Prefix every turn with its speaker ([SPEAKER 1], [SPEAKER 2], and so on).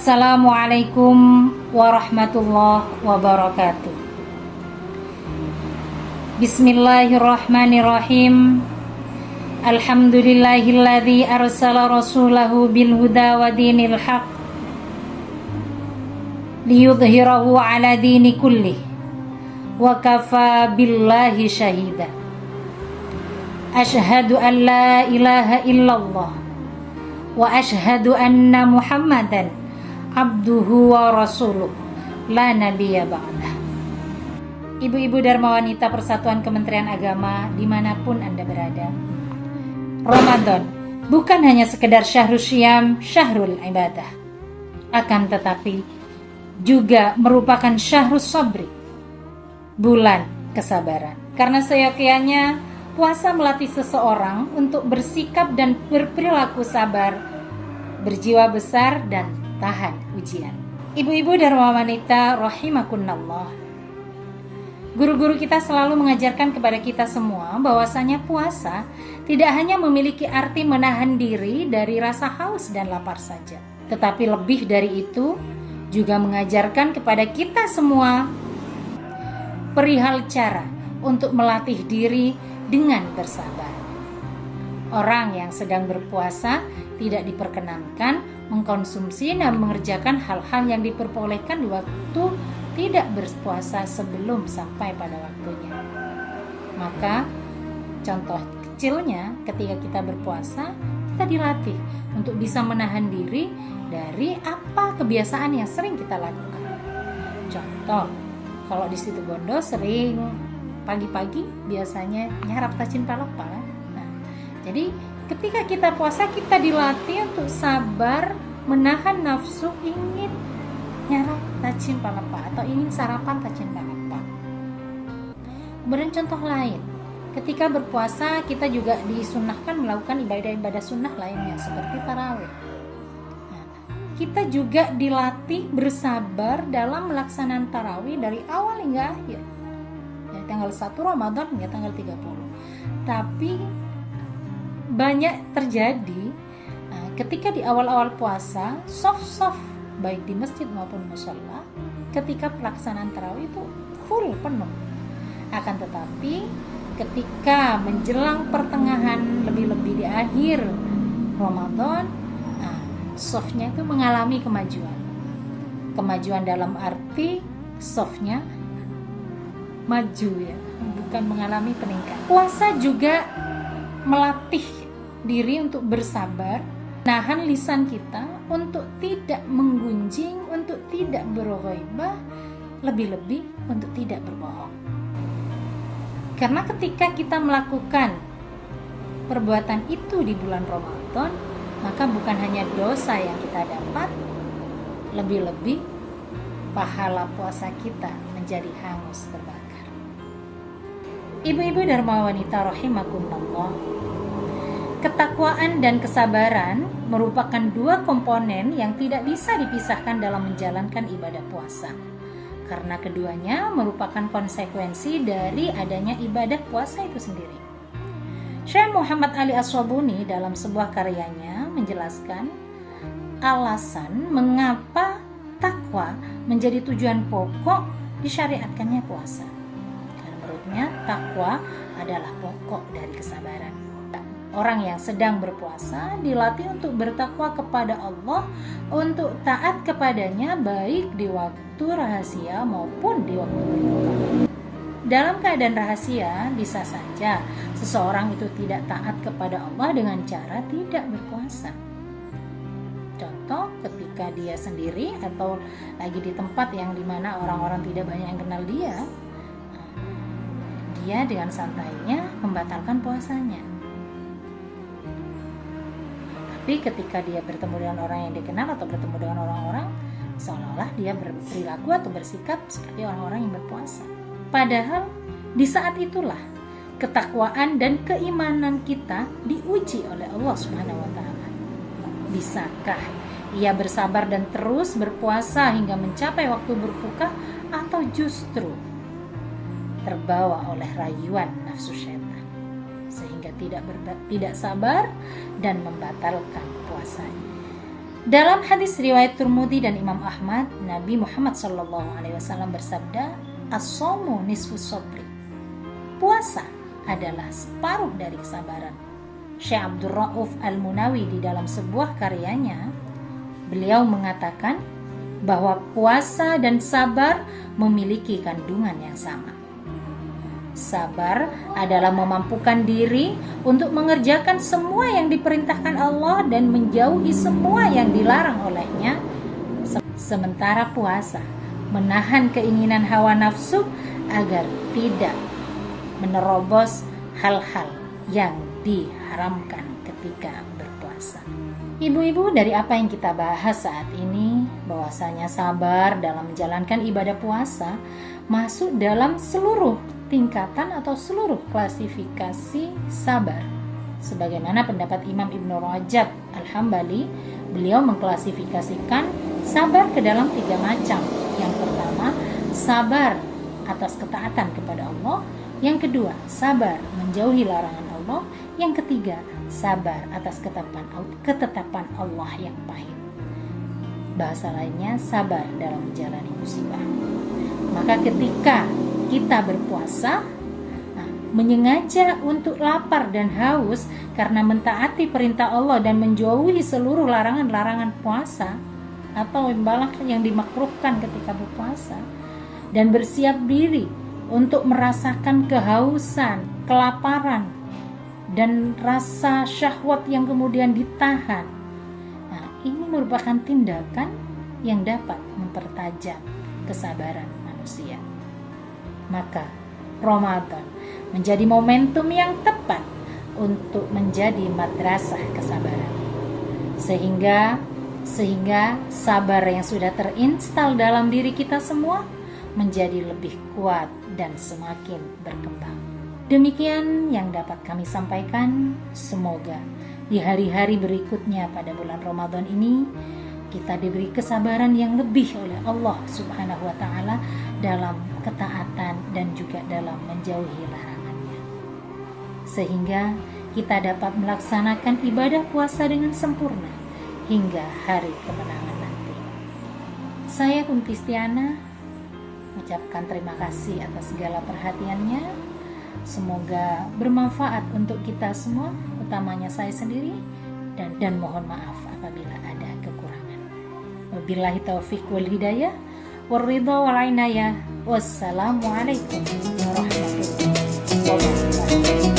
[SPEAKER 1] Assalamualaikum warahmatullahi wabarakatuh. Bismillahirrahmanirrahim. Alhamdulillahilladzi arsala rasulahu bil huda wa dinil haq liyudhhirahu ala dini kullih wa kafa billahi syahida. Asyhadu an la ilaha illallah wa asyhadu anna Muhammadan abduhu wa rasuluh la nabiyya ba'dah. Ibu-ibu Dharma Wanita Persatuan Kementerian Agama dimanapun Anda berada, Ramadan bukan hanya sekedar syahrul syiyam, syahrul ibadah, akan tetapi juga merupakan syahrul sabri, bulan kesabaran. Karena seyogyanya puasa melatih seseorang untuk bersikap dan berperilaku sabar, berjiwa besar dan tahan ujian. Ibu-ibu Dharma Wanita rahimakunallah, guru-guru kita selalu mengajarkan kepada kita semua bahwasanya puasa tidak hanya memiliki arti menahan diri dari rasa haus dan lapar saja, tetapi lebih dari itu juga mengajarkan kepada kita semua perihal cara untuk melatih diri dengan bersabar. Orang yang sedang berpuasa tidak diperkenankan mengkonsumsi dan mengerjakan hal-hal yang diperbolehkan di waktu tidak berpuasa sebelum sampai pada waktunya. Maka contoh kecilnya, ketika kita berpuasa, kita dilatih untuk bisa menahan diri dari apa kebiasaan yang sering kita lakukan. Contoh, kalau di situ Bondo sering pagi-pagi biasanya nyarap tacin palapa. Nah, jadi ketika kita puasa, kita dilatih untuk sabar, menahan nafsu ingin nyarap tacin palapa atau ingin sarapan tacin palapa. Kemudian contoh lain, ketika berpuasa kita juga disunahkan melakukan ibadah-ibadah sunnah lainnya seperti tarawih. Nah, kita juga dilatih bersabar dalam melaksanaan tarawih dari awal hingga akhir. Ya, tanggal 1 Ramadan hingga tanggal 30. Tapi banyak terjadi ketika di awal-awal puasa soft baik di masjid maupun mushola, ketika pelaksanaan tarawih itu full penuh. Akan tetapi ketika menjelang pertengahan, lebih-lebih di akhir Ramadan, softnya itu mengalami kemajuan dalam arti softnya maju, ya, bukan mengalami peningkatan. Puasa juga melatih diri untuk bersabar, nahan lisan kita untuk tidak menggunjing, untuk tidak berghaibah, lebih-lebih untuk tidak berbohong. Karena ketika kita melakukan perbuatan itu di bulan Ramadan, maka bukan hanya dosa yang kita dapat, lebih-lebih pahala puasa kita menjadi hangus terbakar. Ibu-ibu Dharma Wanita rahimakumullah, ketakwaan dan kesabaran merupakan dua komponen yang tidak bisa dipisahkan dalam menjalankan ibadah puasa, karena keduanya merupakan konsekuensi dari adanya ibadah puasa itu sendiri. Syekh Muhammad Ali As-Sabuni dalam sebuah karyanya menjelaskan alasan mengapa takwa menjadi tujuan pokok disyariatkannya puasa. Karena menurutnya takwa adalah pokok dari kesabaran. Orang yang sedang berpuasa dilatih untuk bertakwa kepada Allah, untuk taat kepadanya baik di waktu rahasia maupun di waktu berbuka. Dalam keadaan rahasia, bisa saja seseorang itu tidak taat kepada Allah dengan cara tidak berpuasa. Contoh, ketika dia sendiri atau lagi di tempat yang dimana orang-orang tidak banyak yang kenal dia dengan santainya membatalkan puasanya. Tapi ketika dia bertemu dengan orang yang dikenal atau bertemu dengan orang-orang, seolah-olah dia berperilaku atau bersikap seperti orang-orang yang berpuasa. Padahal di saat itulah ketakwaan dan keimanan kita diuji oleh Allah Subhanahu wa taala. Bisakah ia bersabar dan terus berpuasa hingga mencapai waktu berbuka, atau justru terbawa oleh rayuan nafsu syaitan sehingga tidak sabar dan membatalkan puasanya. Dalam hadis riwayat Tirmidzi dan Imam Ahmad, Nabi Muhammad SAW bersabda, "As-shaumu nisfus sabri." Puasa adalah separuh dari kesabaran. Syekh Abdul Rauf Al-Munawi di dalam sebuah karyanya, beliau mengatakan bahwa puasa dan sabar memiliki kandungan yang sama. Sabar adalah memampukan diri untuk mengerjakan semua yang diperintahkan Allah dan menjauhi semua yang dilarang olehnya. Sementara puasa menahan keinginan hawa nafsu agar tidak menerobos hal-hal yang diharamkan ketika berpuasa. Ibu-ibu, dari apa yang kita bahas saat ini, bahwasanya sabar dalam menjalankan ibadah puasa masuk dalam seluruh tingkatan atau seluruh klasifikasi sabar. Sebagaimana pendapat Imam Ibnu Rajab Al-Hambali, beliau mengklasifikasikan sabar ke dalam 3 macam. Yang pertama, sabar atas ketaatan kepada Allah. Yang kedua, sabar menjauhi larangan Allah. Yang ketiga, sabar atas ketetapan Allah yang pahit. Bahasa lainnya, sabar dalam menjalani musibah. Maka ketika kita berpuasa, menyengaja untuk lapar dan haus karena mentaati perintah Allah dan menjauhi seluruh larangan-larangan puasa atau imbalah yang dimakruhkan ketika berpuasa, dan bersiap diri untuk merasakan kehausan, kelaparan, dan rasa syahwat yang kemudian ditahan. Ini merupakan tindakan yang dapat mempertajam kesabaran manusia. Maka Ramadan menjadi momentum yang tepat untuk menjadi madrasah kesabaran. Sehingga sabar yang sudah terinstal dalam diri kita semua menjadi lebih kuat dan semakin berkembang. Demikian yang dapat kami sampaikan. Semoga di hari-hari berikutnya pada bulan Ramadan ini kita diberi kesabaran yang lebih oleh Allah Subhanahu wa Ta'ala dalam ketaatan dan juga dalam menjauhi larangannya, sehingga kita dapat melaksanakan ibadah puasa dengan sempurna hingga hari kemenangan nanti. Saya Kuntistiana mengucapkan terima kasih atas segala perhatiannya. Semoga bermanfaat untuk kita semua, utamanya saya sendiri, dan mohon maaf apabila ada kekurangan. Wabillahi taufiq wal hidayah, waridha wal inayah. Wassalamualaikum warahmatullahi wabarakatuh.